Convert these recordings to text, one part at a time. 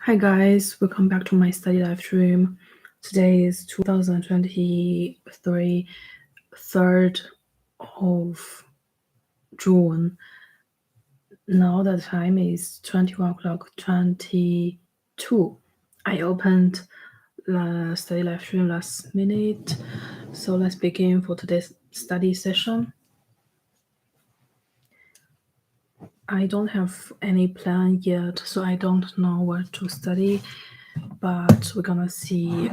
Hi guys, welcome back to my study live stream. Today is 2023, 3rd of June. Now the time is 21 o'clock 22. I opened the study live stream last minute. So let's begin for today's study session. I don't have any plan yet, so I don't know what to study, but we're gonna see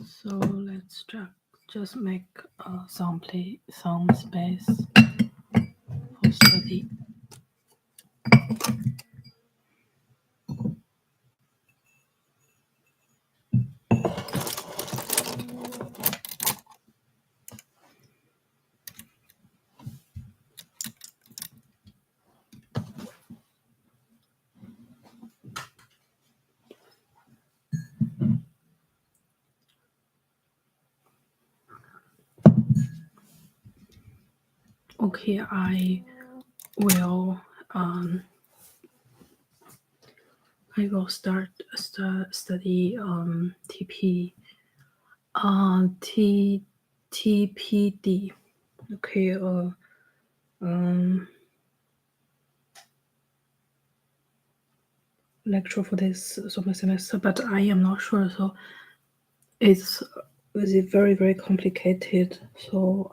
so let's just make some space for study. Okay, I will start study TPD. Okay, lecture for this semester, but I am not sure. So it's very, very complicated. So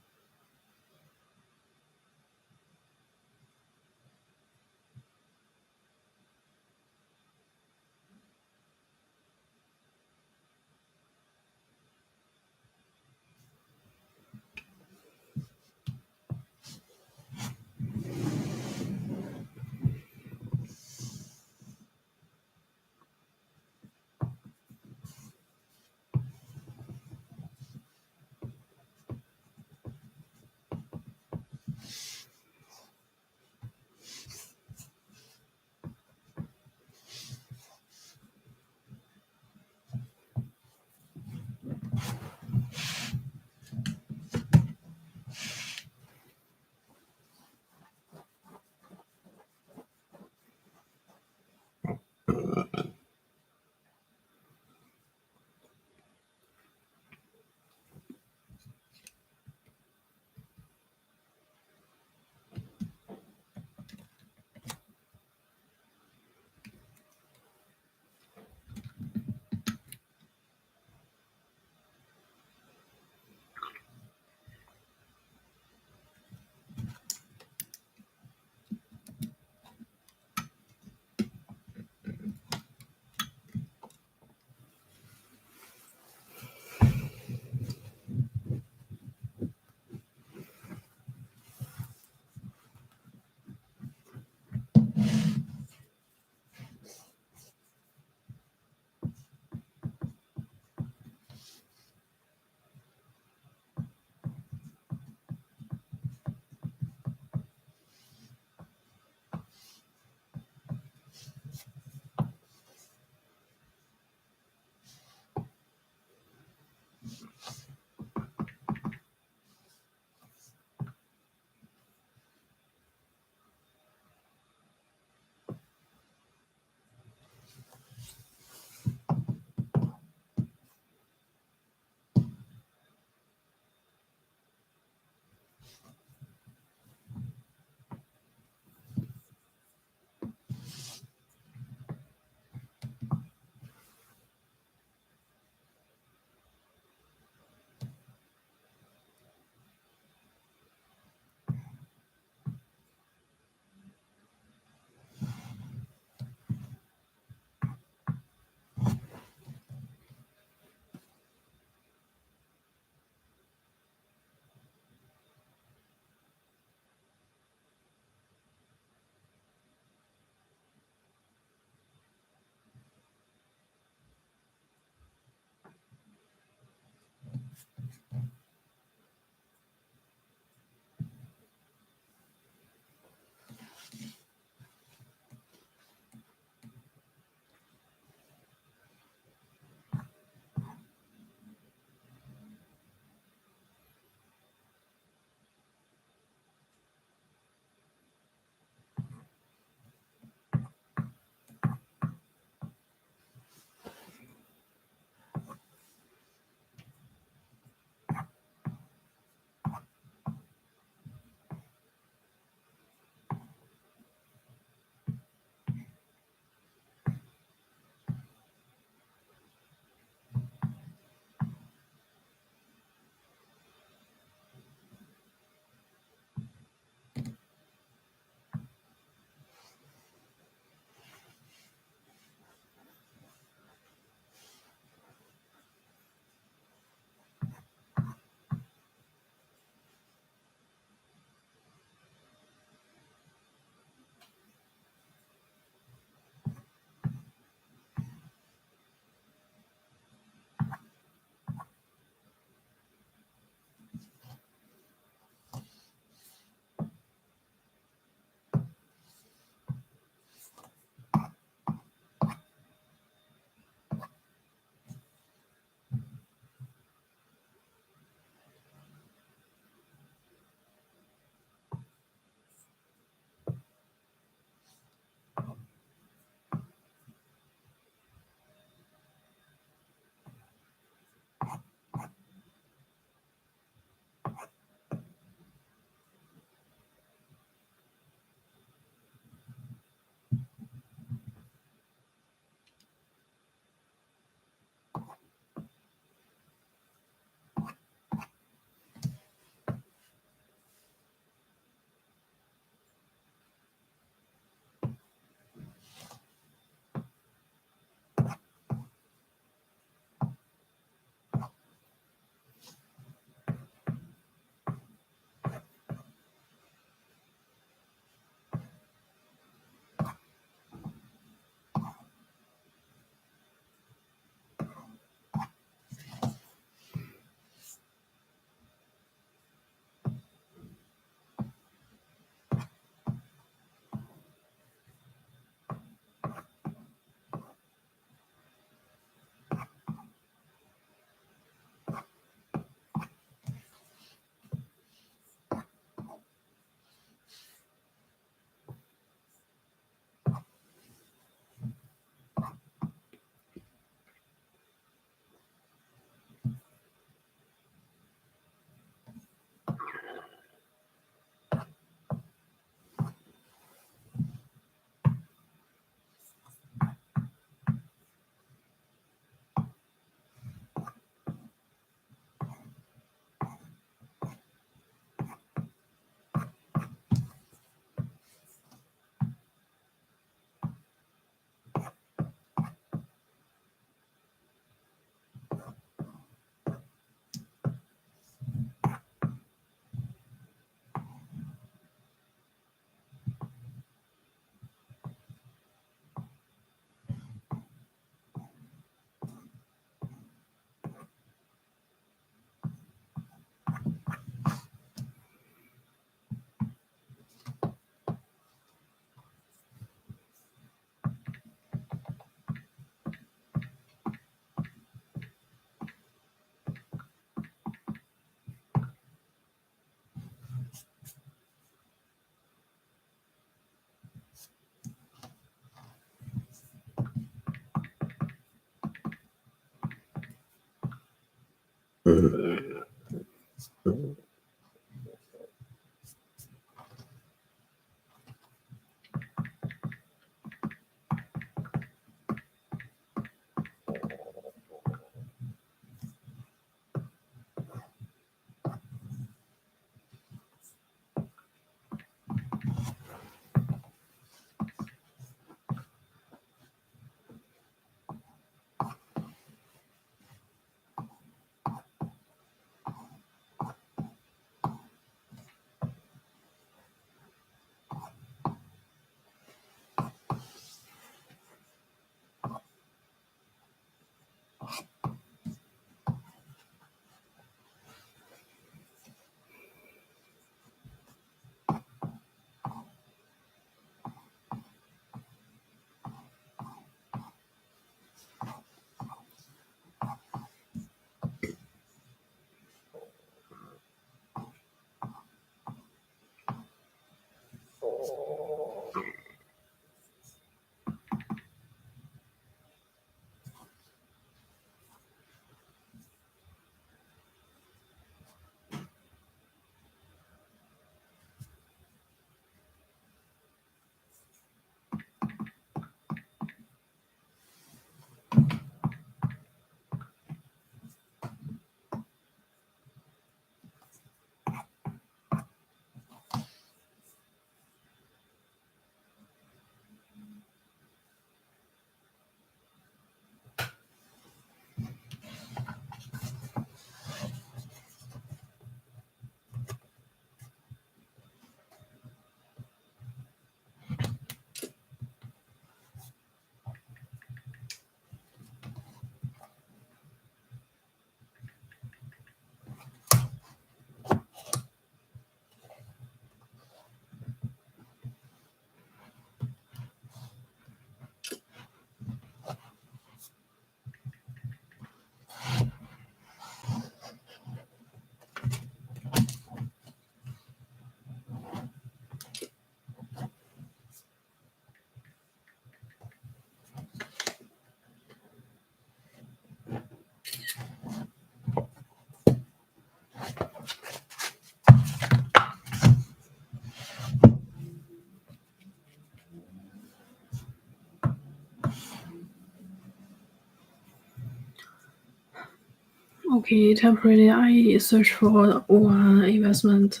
Okay, temporarily I search for one investment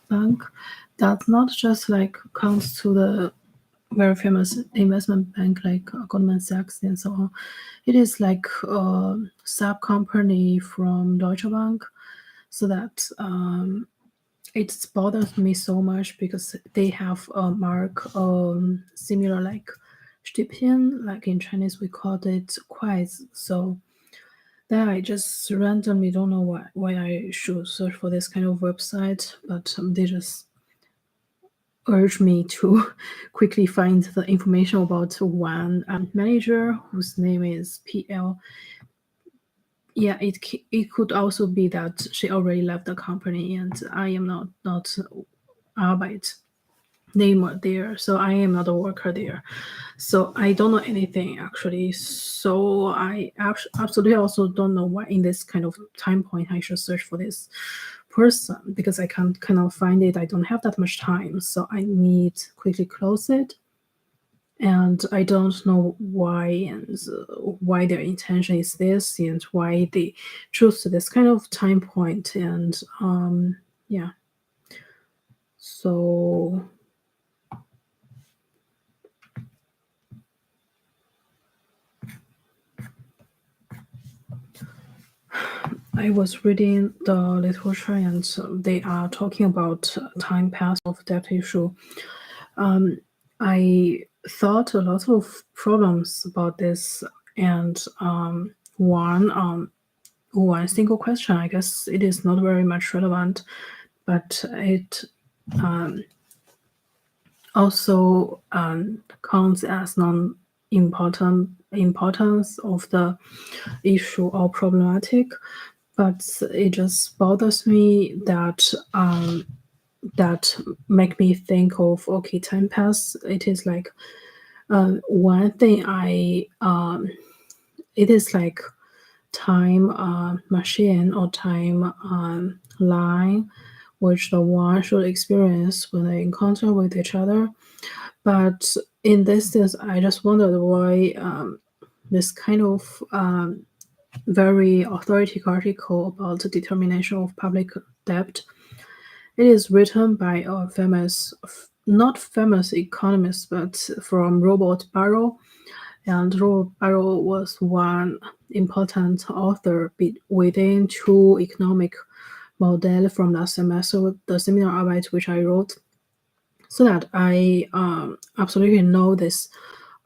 bank that not just like comes to the very famous investment bank like Goldman Sachs and so on. It is like a sub company from Deutsche Bank, so that it bothers me so much because they have a mark similar like Stipien, like in Chinese we called it 筷子. So then I just randomly don't know why I should search for this kind of website, but they just urge me to quickly find the information about one manager whose name is PL. Yeah, it could also be that she already left the company, and I am not Arbeitnehmer there, so I am not a worker there. So I don't know anything actually. So I absolutely also don't know why in this kind of time point I should search for this person because I cannot find it. I don't have that much time, so I need to quickly close it. And I don't know why and why their intention is this and why they choose this kind of time point. And yeah, so I was reading the literature and they are talking about time pass of debt issue. I thought a lot of problems about this, and one single question. I guess it is not very much relevant, but it also counts as non-important importance of the issue or problematic. But it just bothers me that that make me think of okay, time pass. It is like one thing it is like time machine or time line which the one should experience when they encounter with each other. But in this sense, I just wondered why this kind of very authoritative article about the determination of public debt. It is written by a famous, not famous economist, but from Robert Barrow. And Robert Barrow was one important author within two economic model from last semester, the seminar arbeit which I wrote. So that I absolutely know this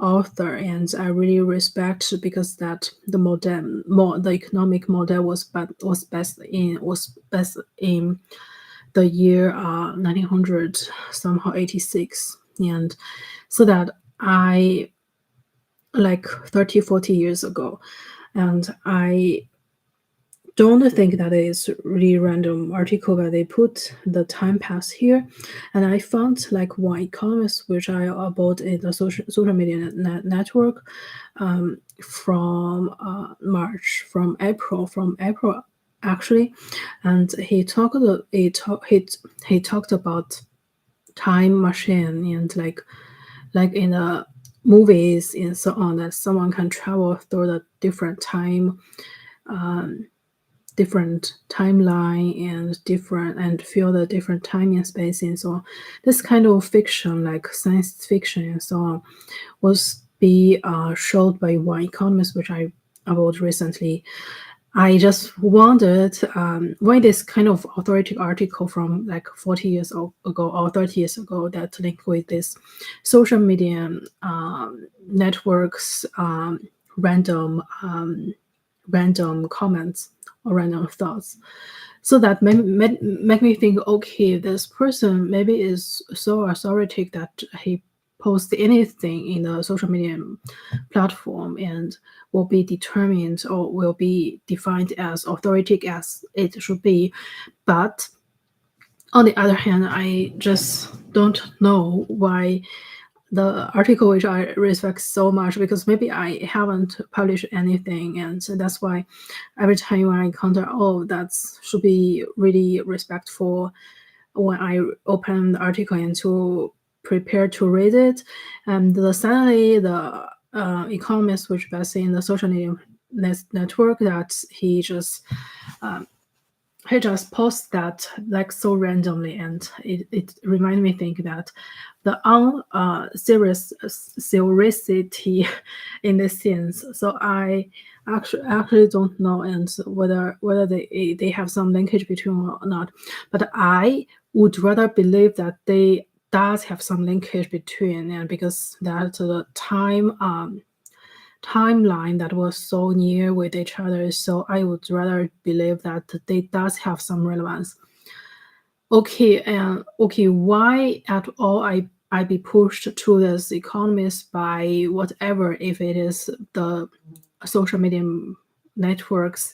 author and I really respect because that the economic model was best in the year 1900 somehow 86, and so that I like 30-40 years ago, and I don't think that is really random article where they put the time pass here. And I found like one economist which I about in the social media network from March, from April actually, and he talked about time machine and like in the movies and so on, that someone can travel through the different different timeline and feel the different time and space and so on. This kind of fiction, like science fiction and so on, was be showed by one economist, which I about recently. I just wondered why this kind of authoritative article from like 40 years ago or 30 years ago that linked with this social media networks random comments or random thoughts. So that make me think, okay, this person maybe is so authoritative that he posts anything in the social media platform and will be determined or will be defined as authoritative as it should be. But on the other hand, I just don't know why the article which I respect so much, because maybe I haven't published anything, and so that's why every time I encounter, oh, that should be really respectful when I open the article and to prepare to read it. And suddenly the economist which based in the social media network that he just posts that like so randomly, and it reminded me think that the seriousity in this sense. So I actually don't know and whether they have some linkage between or not, but I would rather believe that they does have some linkage between, and because that the timeline that was so near with each other, so I would rather believe that they does have some relevance. Okay, and okay, why at all I be pushed to this economist by whatever, if it is the social media networks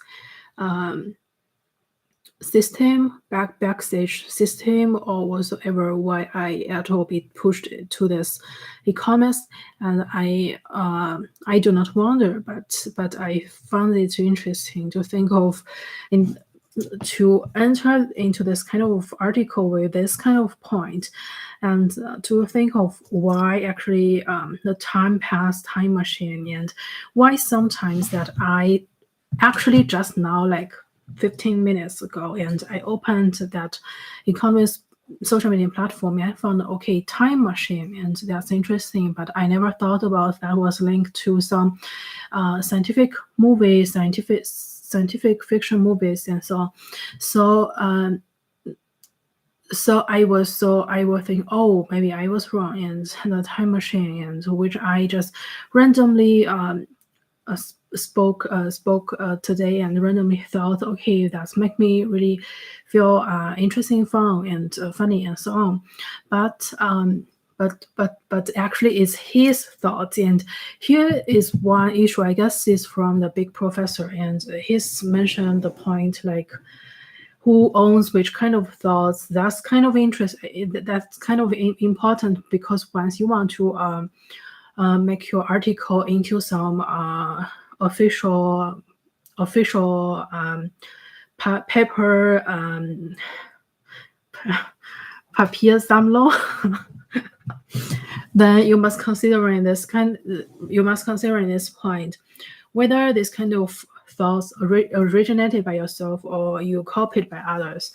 system, backstage system, or whatsoever, why I at all be pushed to this economist, and I do not wonder, but I found it interesting to think of to enter into this kind of article with this kind of point, and to think of why actually the time machine, and why sometimes that I actually just now like 15 minutes ago, and I opened that economist social media platform, and I found, okay, time machine, and that's interesting, but I never thought about that was linked to some scientific movies, scientific fiction movies and so on. So I will think, oh, maybe I was wrong, and the time machine, and which I just randomly spoke today, and randomly thought, okay, that's make me really feel interesting, fun, and funny, and so on. But actually, it's his thoughts, and here is one issue. I guess is from the big professor, and he's mentioned the point like who owns which kind of thoughts. That's kind of that's kind of important, because once you want to make your article into some official official paper Papiersammlung, then you must consider in this point whether this kind of thoughts originated by yourself or you copied by others.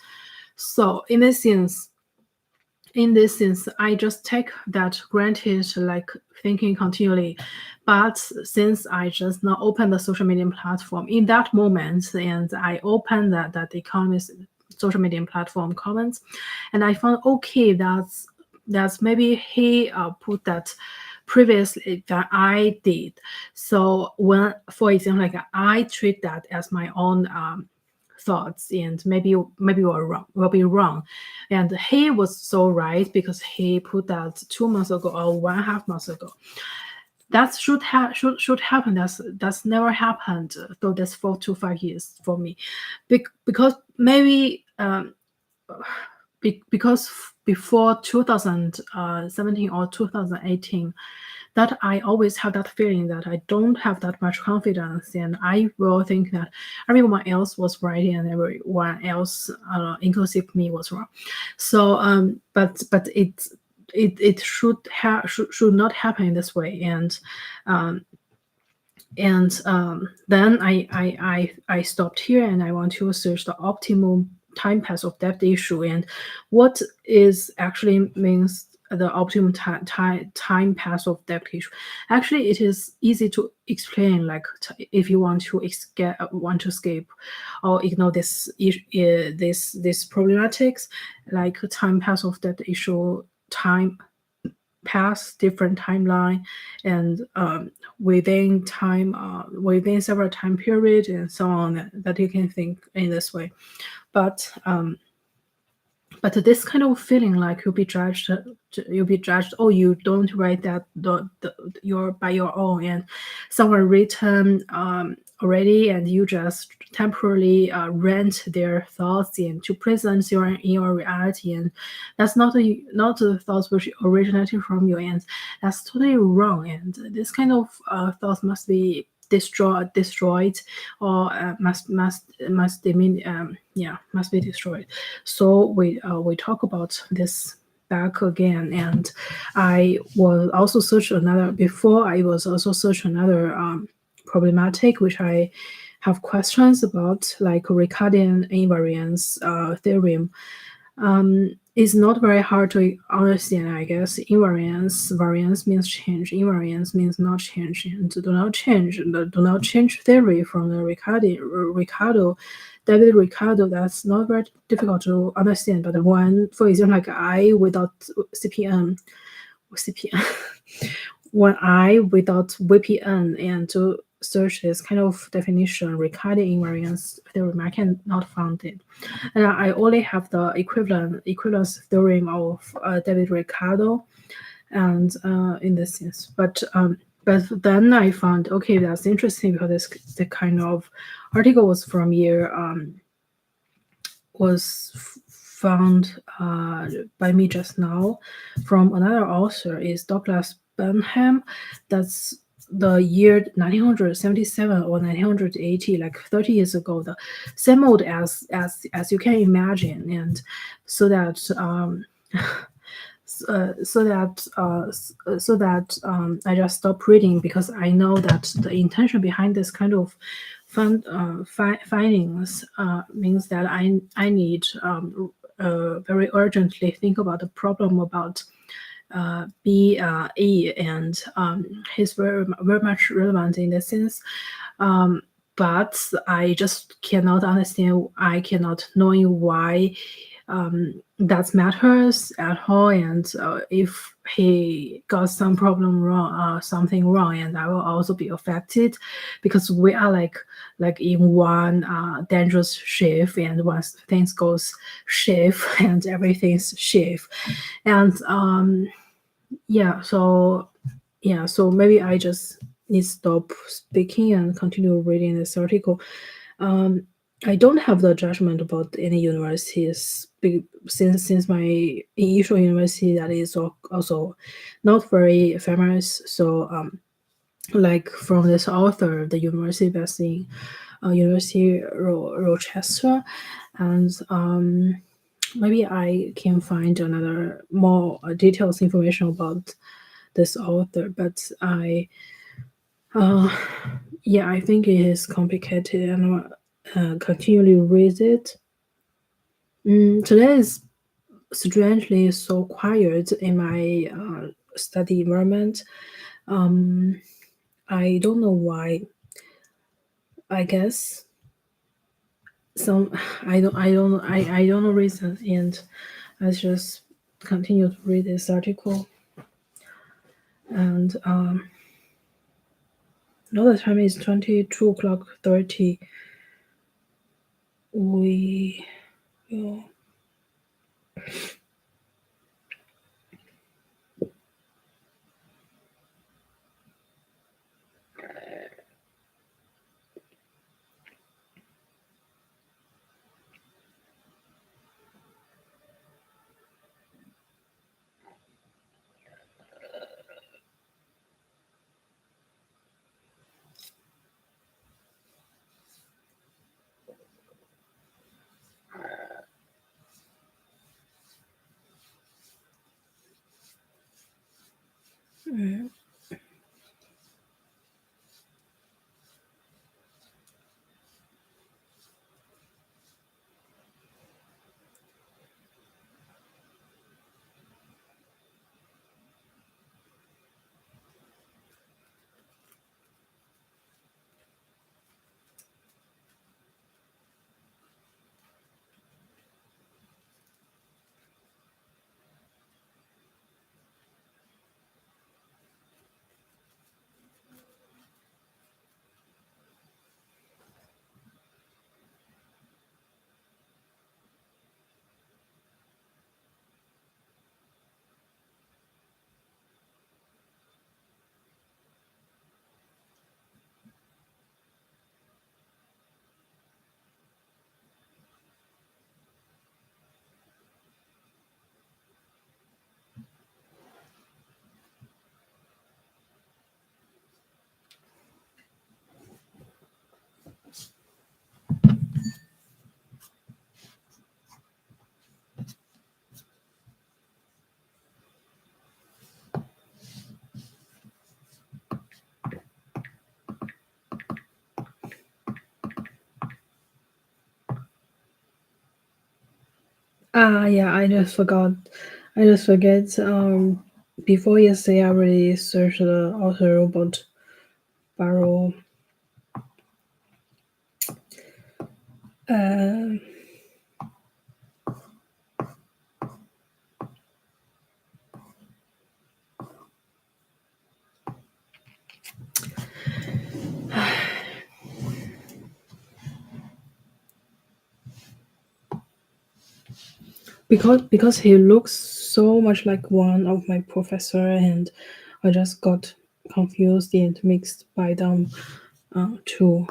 So in this sense, I just take that granted, like thinking continually. But since I just now opened the social media platform in that moment, and I opened that Economist social media platform comments, and I found okay, that's maybe he put that previously that I did. So when, for example, like I treat that as my own thoughts, and maybe will be wrong, and he was so right because he put that 2 months ago or 1.5 months ago. That should happen. That's never happened. So that's 4 to 5 years for me, because maybe because before 2017 or 2018, that I always have that feeling that I don't have that much confidence, and I will think that everyone else was right and everyone else, inclusive me, was wrong. So, but it should not happen this way, and then I stopped here and I want to search the optimum time pass of depth issue, and what is actually means the optimum time pass of depth issue. Actually, it is easy to explain. Like if you want to escape or ignore this problematics, like time pass of depth issue, time pass different timeline, and within several time periods and so on, that you can think in this way. But this kind of feeling like you'll be judged, oh, you don't write that by your own, and someone written already, and you just temporarily rent their thoughts and to present in your reality, and that's not the thoughts which originated from you, and that's totally wrong. And this kind of thoughts must be destroyed, or must be destroyed. So we talk about this back again, and I was also search another problematic which I have questions about, like Ricardian invariance theorem. It's not very hard to understand, I guess. Variance means change. Invariance means not change. And do not change theory from the David Ricardo. That's not very difficult to understand. But when, for example, like I without CPN, when I without VPN and to search this kind of definition, Ricardian invariance theorem, I cannot find it. And I only have the equivalence theorem of David Ricardo, and in this sense. But then I found, okay, that's interesting, because the kind of article was from year was found by me just now from another author, is Douglas Benham. That's the year 1977 or 1980, like 30 years ago, the same mode as you can imagine. And so that I just stopped reading, because I know that the intention behind this kind of findings means that I need very urgently think about the problem about BE, and he's very much relevant in this sense. But I just cannot understand. I cannot knowing why that matters at all, and if he got some problem wrong, something wrong, and I will also be affected, because we are like in one dangerous shift, and once things goes shift and everything's shift, and so maybe I just need to stop speaking and continue reading this article. I don't have the judgment about any universities, since my initial university that is also not very famous. So like from this author, the university based in University Rochester, and maybe I can find another more details information about this author, but uh, yeah, I think it is complicated and continually read it. Today is strangely so quiet in my study environment. Um, I don't know why. I guess some I don't know reason, and I just continue to read this article. And now the time is 22:30. We will. Yeah, I just forgot. I just forget. Before yesterday, I already searched the author robot barrel. Uh, because he looks so much like one of my professor, and I just got confused and mixed by them too.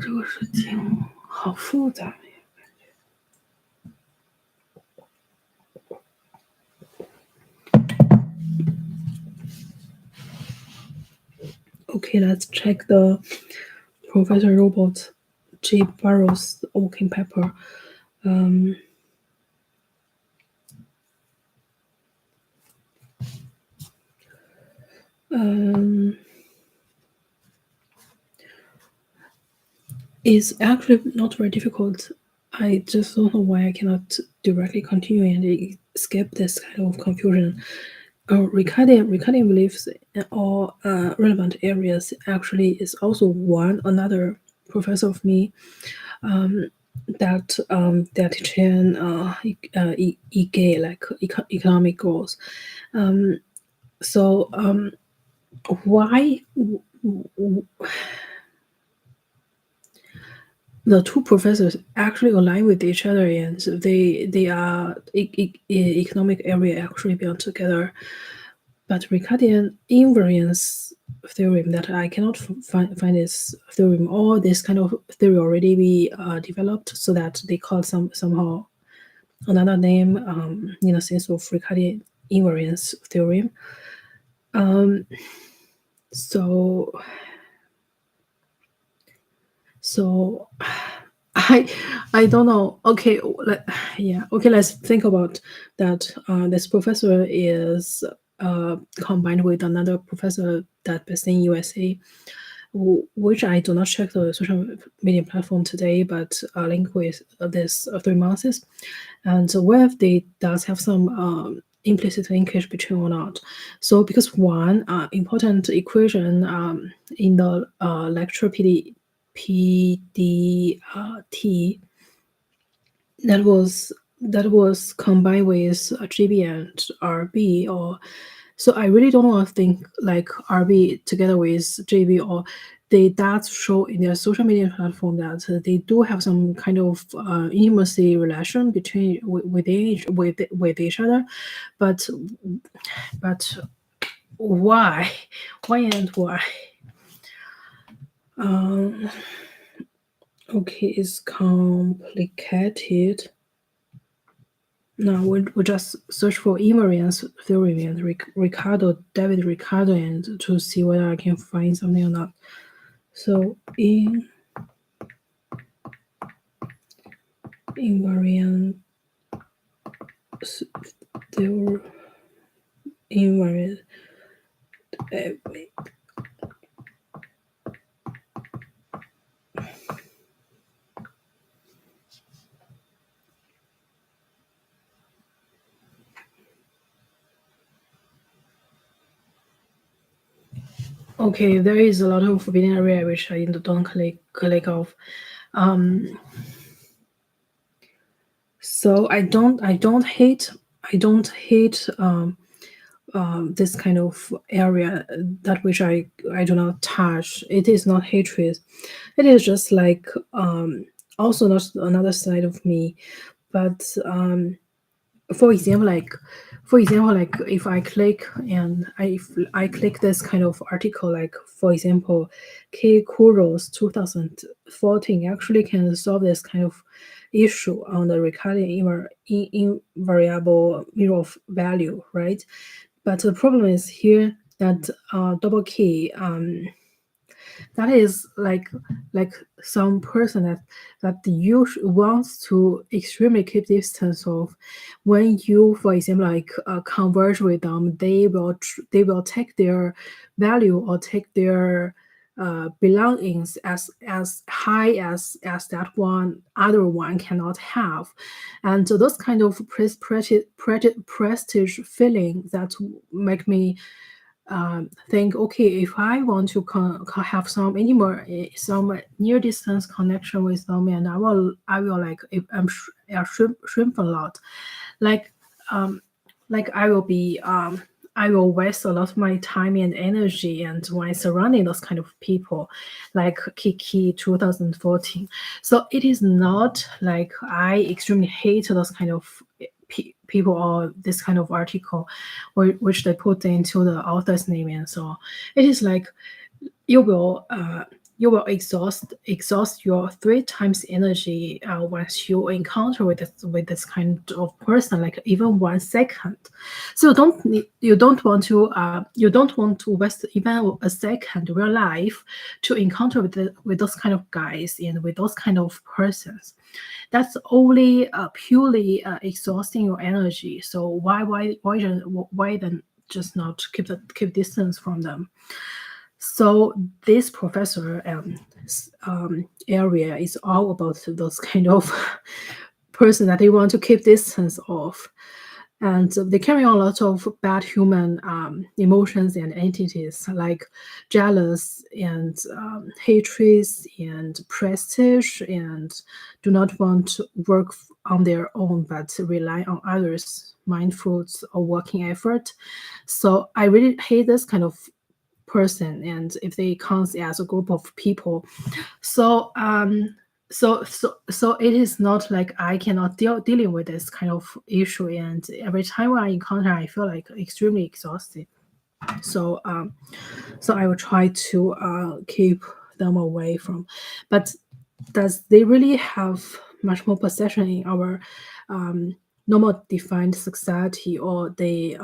这个事情好复杂呀。Okay, let's check the Professor Robot J. Burroughs working paper. Um, um, It's actually not very difficult. I just don't know why I cannot directly continue and escape this kind of confusion. Ricardian beliefs in all relevant areas actually is also another professor of me that teaching like economic growth. So why the two professors actually align with each other, and they are economic area actually built together. But Ricardian invariance theorem that I cannot find this theorem or this kind of theory already be developed, so that they call somehow another name in the sense of Ricardian invariance theorem. Um, so so I don't know. Okay, yeah. Okay, let's think about that. This professor is combined with another professor that based in USA, which I do not check the social media platform today, but link with this 3 months, and whether they does have some implicit linkage between or not. So because one important equation in the lecture PDT that was combined with GB and RB, or so I really don't want to think like RB together with GB, or they does show in their social media platform that they do have some kind of intimacy relation between with each other, but but why and why? Um, okay, it's complicated. No, we just search for invariance theory and David Ricardo, and to see whether I can find something or not. So invariance theory, invariant. Wait. Okay, there is a lot of forbidden area which I don't click off. So I don't hate this kind of area that which I do not touch. It is not hatred. It is just like also not another side of me. But for example, like if I click and if I click this kind of article, like for example, K Kuro's 2014 actually can solve this kind of issue on the recurring invariable mirror of value, right? But the problem is here that double key that is like some person that you wants to extremely keep distance of. When you, for example, like converge with them, they will take their value or take their belongings as high as that one other one cannot have, and so those kind of prestige feeling that make me think, okay, if I want to have some some near distance connection with them, and I will like if shrimp a lot, like like I will waste a lot of my time and energy and when surrounding those kind of people, like Kiki 2014. So it is not like I extremely hate those kind of people or this kind of article which they put into the author's name and so on. It is like you will exhaust your 3 times energy once you encounter with this kind of person, like even 1 second. So you don't want to waste even a second of your life to encounter with those kind of guys and with those kind of persons. That's only purely exhausting your energy. So why then just not keep distance from them? So this professor area is all about those kind of person that they want to keep distance of, and they carry on a lot of bad human emotions and entities like jealous and hatreds and prestige, and do not want to work on their own but rely on others mindful or working effort. So I really hate this kind of person, and if they comes as a group of people, so so it is not like I cannot dealing with this kind of issue, and every time I encounter I feel like extremely exhausted. So so I will try to keep them away from, but does they really have much more possession in our um, normal defined society, or they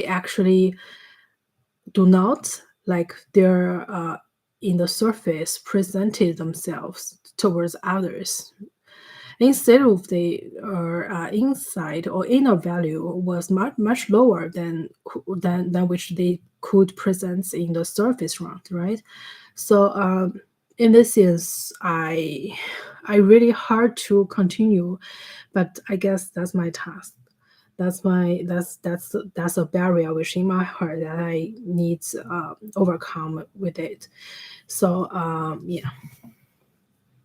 actually do not like their in the surface presented themselves towards others instead of the inside or inner value was much lower than which they could present in the surface round, right? So in this sense I really hard to continue, but I guess that's my task. That's a barrier which in my heart that I need to overcome with it. So yeah.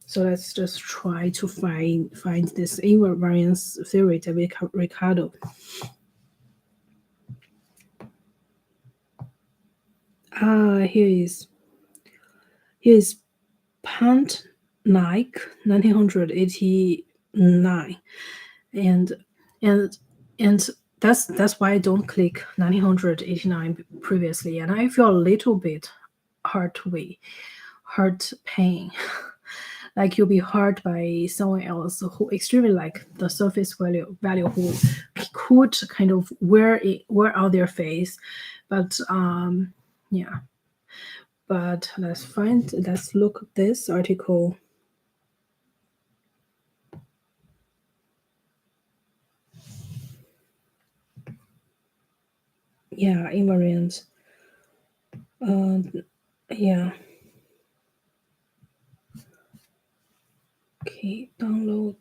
So let's just try to find this invariance theory that Ricardo. Here is Pant Nike 1989, and and and that's why I don't click 1989 previously, and I feel a little bit heart pain. Like you'll be hurt by someone else who extremely like the surface value who could kind of wear out their face, but yeah. But let's look at this article. Yeah, invariant. Yeah. Okay, download.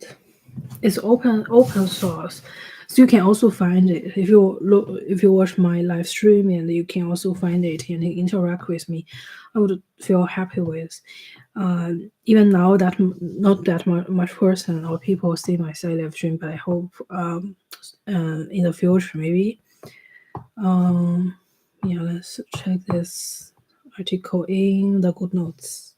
It's open source, so you can also find it if you watch my live stream, and you can also find it and interact with me. I would feel happy with. Even now that not that much person or people see my side live stream, but I hope in the future maybe. Yeah, let's check this article in the good notes.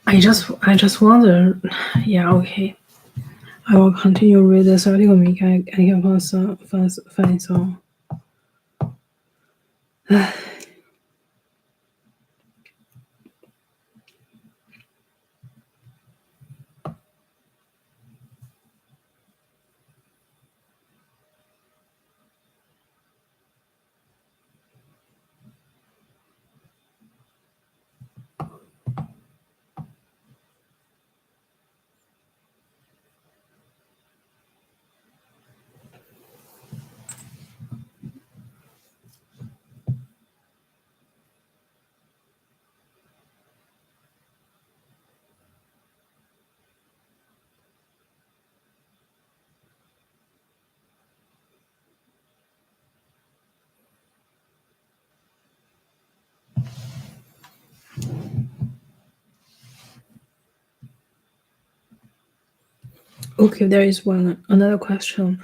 I just wonder. Yeah, okay. I will continue read this article. Maybe I can find some. Okay, there is another question.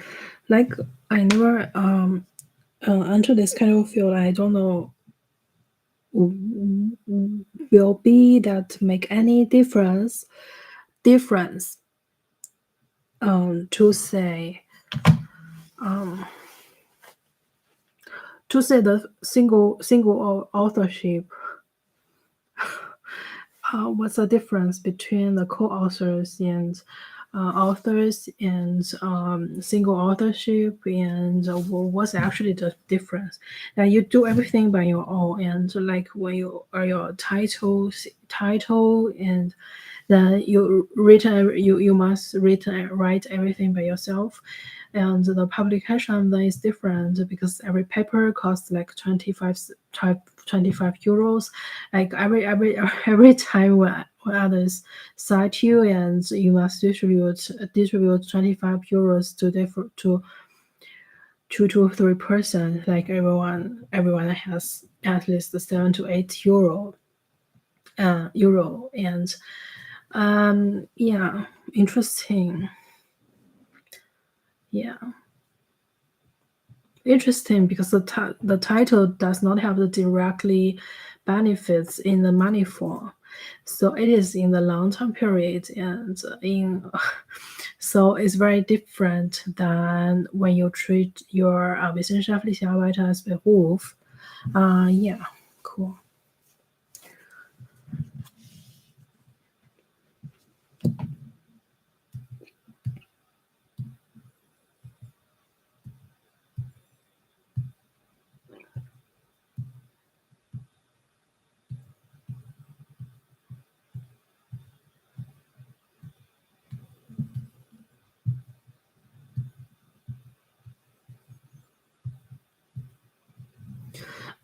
Like I never enter this kind of field. I don't know will be that make any difference to say the single authorship. What's the difference between the co-authors and authors and single authorship, and what's actually the difference? That you do everything by your own, and like when you are your title, and then you must write everything by yourself, and the publication then is different because every paper costs like 25 euros. Like every time when others cite you, and you must distribute 25 euros to different to 2 to 3%. Like everyone has at least 7 to 8 euro and yeah, interesting. Yeah, interesting because the title does not have the directly benefits in the money form, so it is in the long term period, and in so it's very different than when you treat your wissenschaftliche Arbeit as Beruf. Yeah, cool.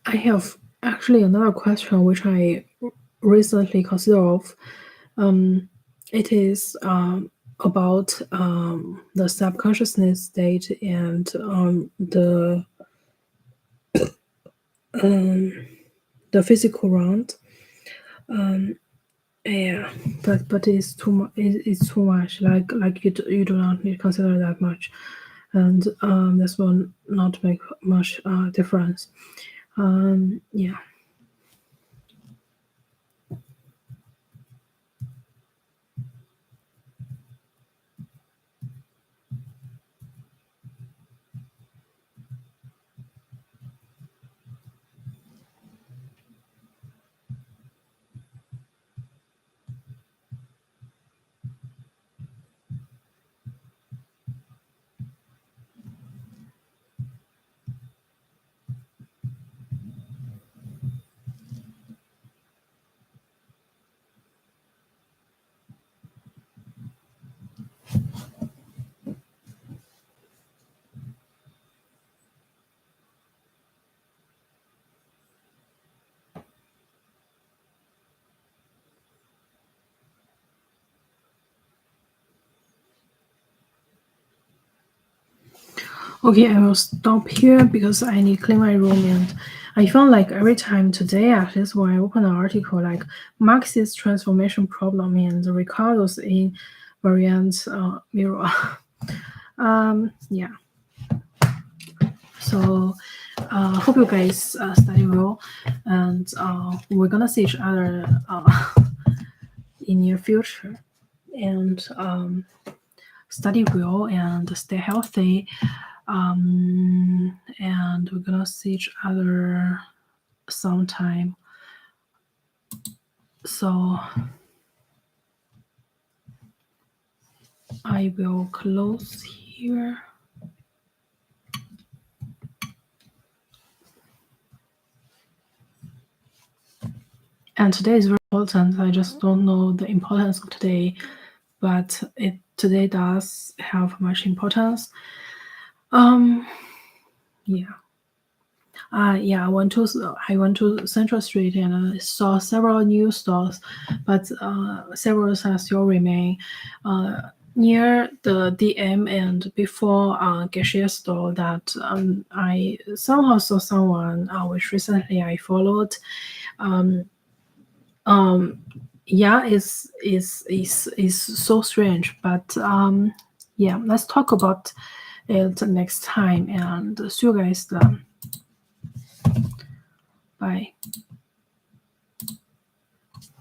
I have actually another question which I recently considered of. Um, it is about the subconsciousness state and um, the physical round. Yeah, but it's too much. It's too much. Like you do not need to consider that much, and this will not make much difference. Yeah. Okay, I will stop here because I need to clean my room, and I found like every time today, at least when I open an article like Marxist transformation problem and Ricardo's invariant mirror. Yeah. So hope you guys study well, and we're gonna see each other in near future, and study well and stay healthy. And we're gonna see each other sometime. So I will close here. And today is very important. I just don't know the importance of today, but today does have much importance. Yeah. Yeah, I went to Central Street and I saw several new stores, but several still remain near the DM and before Gefei store that I somehow saw someone which recently I followed. Um, yeah, is so strange, but yeah, let's talk about it next time, and see you guys then. Bye.